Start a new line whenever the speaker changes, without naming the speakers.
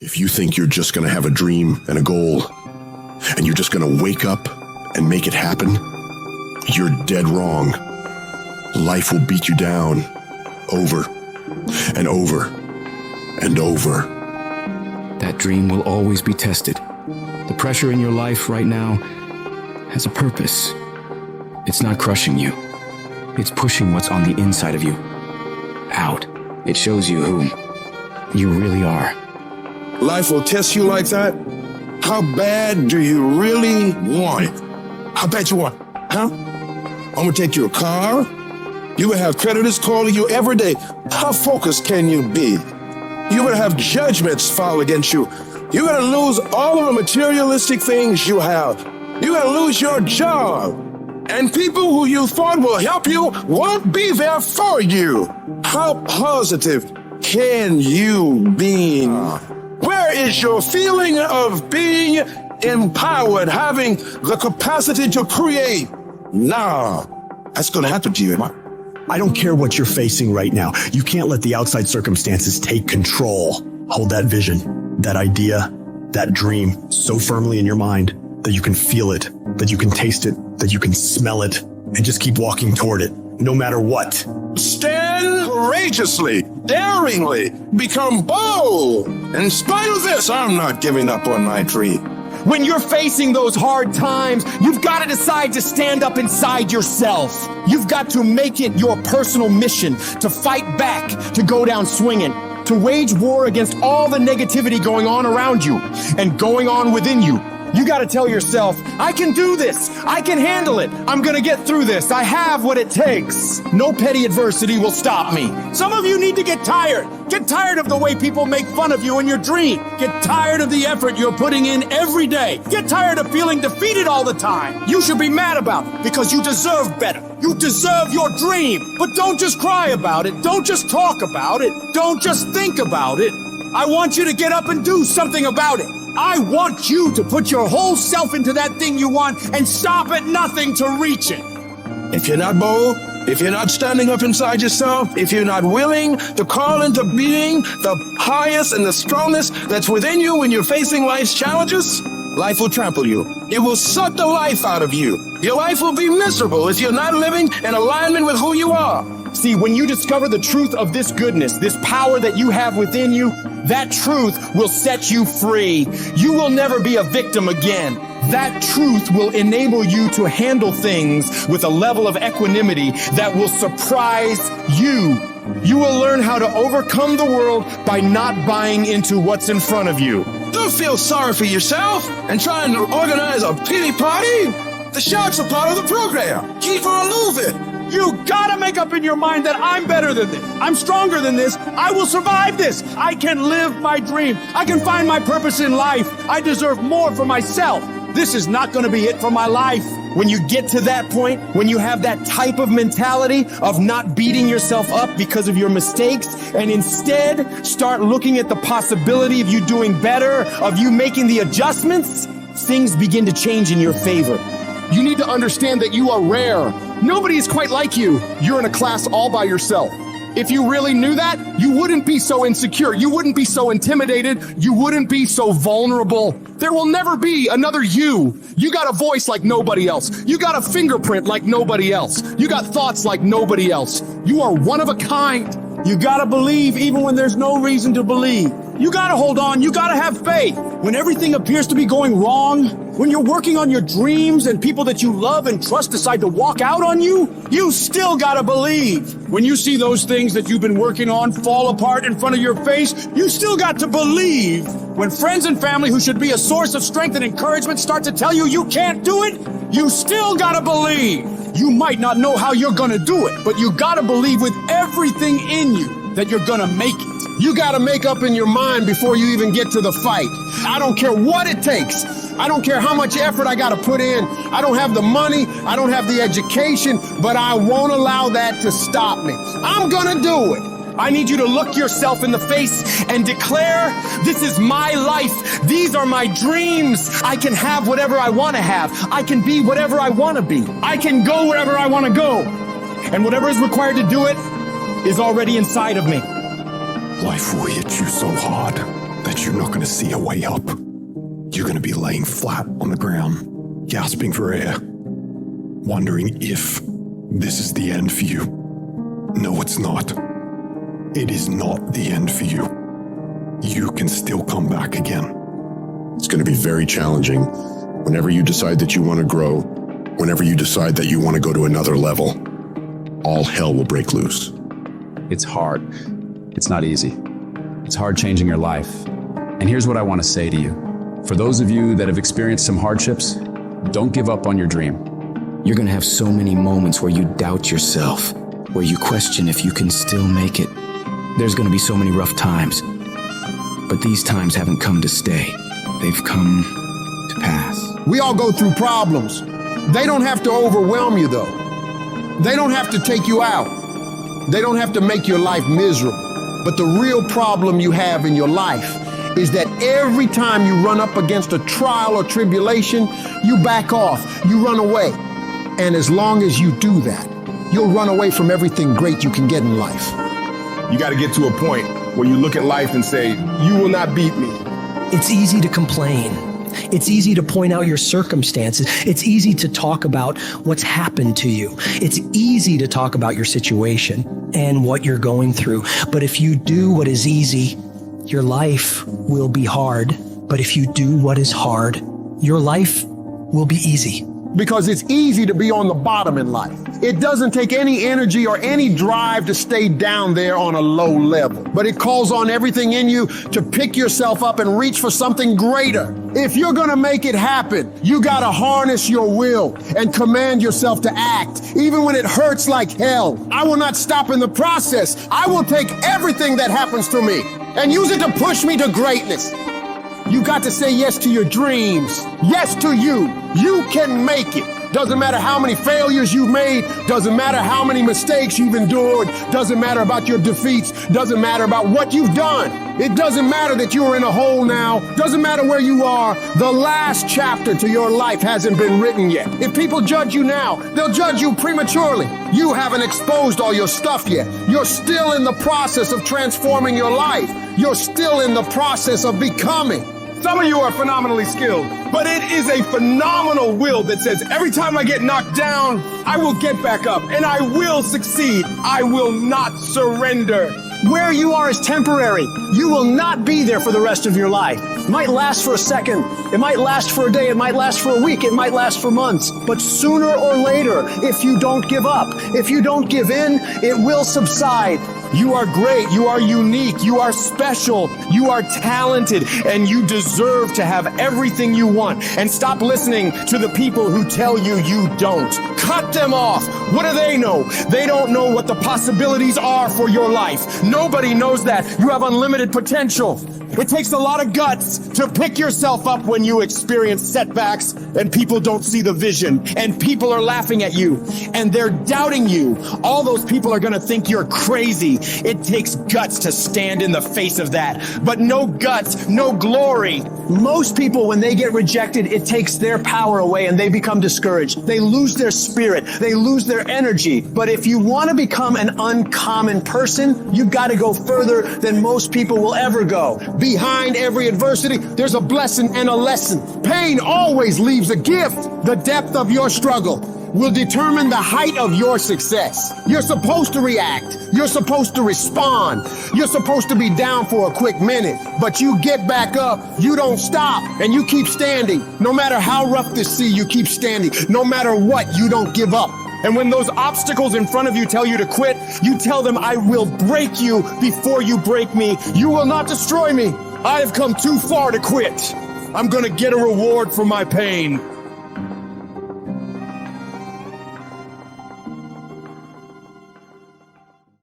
If you think you're just going to have a dream and a goal, and you're just going to wake up and make it happen, you're dead wrong. Life will beat you down over and over and over.
That dream will always be tested. The pressure in your life right now has a purpose. It's not crushing you. It's pushing what's on the inside of you out. It shows you who you really are.
Life will test you like that? How bad do you really want it? How bad you want it, huh? I'm gonna take you a car. You will have creditors calling you every day. How focused can you be? You will have judgments filed against you. You're gonna lose all of the materialistic things you have. You're gonna lose your job. And people who you thought will help you won't be there for you. How positive can you be? Where is your feeling of being empowered, having the capacity to create? Nah, that's gonna happen to you, man.
I don't care what you're facing right now. You can't let the outside circumstances take control. Hold that vision, that idea, that dream so firmly in your mind that you can feel it, that you can taste it, that you can smell it, and just keep walking toward it, no matter what.
Stand courageously, daringly, become bold. In spite of this, I'm not giving up on my dream.
When you're facing those hard times, you've got to decide to stand up inside yourself. You've got to make it your personal mission to fight back, to go down swinging, to wage war against all the negativity going on around you and going on within you. You got to tell yourself, I can do this. I can handle it. I'm going to get through this. I have what it takes. No petty adversity will stop me. Some of you need to get tired. Get tired of the way people make fun of you in your dream. Get tired of the effort you're putting in every day. Get tired of feeling defeated all the time. You should be mad about it because you deserve better. You deserve your dream. But don't just cry about it. Don't just talk about it. Don't just think about it. I want you to get up and do something about it. I want you to put your whole self into that thing you want and stop at nothing to reach it.
If you're not bold, if you're not standing up inside yourself, if you're not willing to call into being the highest and the strongest that's within you when you're facing life's challenges, life will trample you. It will suck the life out of you. Your life will be miserable if you're not living in alignment with who you are.
See, when you discover the truth of this goodness, this power that you have within you, that truth will set you free. You will never be a victim again. That truth will enable you to handle things with a level of equanimity that will surprise you. You will learn how to overcome the world by not buying into what's in front of you.
Don't feel sorry for yourself and trying to organize a pity party. The sharks are part of the program. Keep on moving.
You gotta make up in your mind that I'm better than this. I'm stronger than this. I will survive this. I can live my dream. I can find my purpose in life. I deserve more for myself. This is not gonna be it for my life. When you get to that point, when you have that type of mentality of not beating yourself up because of your mistakes, and instead start looking at the possibility of you doing better, of you making the adjustments, things begin to change in your favor. You need to understand that you are rare. Nobody is quite like you. You're in a class all by yourself. If you really knew that, you wouldn't be so insecure. You wouldn't be so intimidated. You wouldn't be so vulnerable. There will never be another you. You got a voice like nobody else. You got a fingerprint like nobody else. You got thoughts like nobody else. You are one of a kind. You gotta believe even when there's no reason to believe. You gotta hold on. You gotta have faith. When everything appears to be going wrong, when you're working on your dreams and people that you love and trust decide to walk out on you, you still gotta believe. When you see those things that you've been working on fall apart in front of your face, you still got to believe. When friends and family who should be a source of strength and encouragement start to tell you you can't do it, you still gotta believe. You might not know how you're gonna do it, but you gotta believe with everything in you that you're gonna make it. You gotta make up in your mind before you even get to the fight. I don't care what it takes. I don't care how much effort I gotta put in. I don't have the money, I don't have the education, but I won't allow that to stop me. I'm gonna do it. I need you to look yourself in the face and declare, this is my life. These are my dreams. I can have whatever I want to have. I can be whatever I want to be. I can go wherever I want to go. And whatever is required to do it is already inside of me.
Life will hit you so hard that you're not going to see a way up. You're going to be laying flat on the ground, gasping for air, wondering if this is the end for you. No, it's not. It is not the end for you. You can still come back again. It's going to be very challenging whenever you decide that you want to grow, whenever you decide that you want to go to another level. All hell will break loose.
It's hard. It's not easy. It's hard changing your life. And here's what I want to say to you. For those of you that have experienced some hardships, don't give up on your dream.
You're gonna have so many moments where you doubt yourself, where you question if you can still make it. There's gonna be so many rough times. But these times haven't come to stay. They've come to pass.
We all go through problems. They don't have to overwhelm you, though. They don't have to take you out. They don't have to make your life miserable. But the real problem you have in your life is that every time you run up against a trial or tribulation, you back off, you run away. And as long as you do that, you'll run away from everything great you can get in life.
You got to get to a point where you look at life and say, you will not beat me.
It's easy to complain. It's easy to point out your circumstances. It's easy to talk about what's happened to you. It's easy to talk about your situation and what you're going through. But if you do what is easy, your life will be hard. But if you do what is hard, your life will be easy.
Because it's easy to be on the bottom in life. It doesn't take any energy or any drive to stay down there on a low level. But it calls on everything in you to pick yourself up and reach for something greater. If you're gonna make it happen, you gotta harness your will and command yourself to act, even when it hurts like hell. I will not stop in the process. I will take everything that happens to me and use it to push me to greatness. You got to say yes to your dreams. Yes to you. You can make it. Doesn't matter how many failures you've made. Doesn't matter how many mistakes you've endured. Doesn't matter about your defeats. Doesn't matter about what you've done. It doesn't matter that you're in a hole now. Doesn't matter where you are. The last chapter to your life hasn't been written yet. If people judge you now, they'll judge you prematurely. You haven't exposed all your stuff yet. You're still in the process of transforming your life. You're still in the process of becoming.
Some of you are phenomenally skilled, but it is a phenomenal will that says every time I get knocked down, I will get back up and I will succeed. I will not surrender.
Where you are is temporary. You will not be there for the rest of your life. It might last for a second. It might last for a day. It might last for a week. It might last for months. But sooner or later, if you don't give up, if you don't give in, it will subside.
You are great, you are unique, you are special, you are talented, and you deserve to have everything you want. And stop listening to the people who tell you you don't. Cut them off. What do they know? They don't know what the possibilities are for your life. Nobody knows that. You have unlimited potential. It takes a lot of guts to pick yourself up when you experience setbacks and people don't see the vision and people are laughing at you and they're doubting you. All those people are going to think you're crazy. It takes guts to stand in the face of that, but no guts, no glory.
Most people, when they get rejected, it takes their power away and they become discouraged. They lose their spirit. They lose their energy. But if you want to become an uncommon person, you've got to go further than most people will ever go.
Behind every adversity, there's a blessing and a lesson. Pain always leaves a gift. The depth of your struggle will determine the height of your success. You're supposed to react. You're supposed to respond. You're supposed to be down for a quick minute, but you get back up. You don't stop and you keep standing. No matter how rough the sea, you keep standing. No matter what, you don't give up.
And when those obstacles in front of you tell you to quit, you tell them, I will break you before you break me. You will not destroy me. I have come too far to quit. I'm going to get a reward for my pain.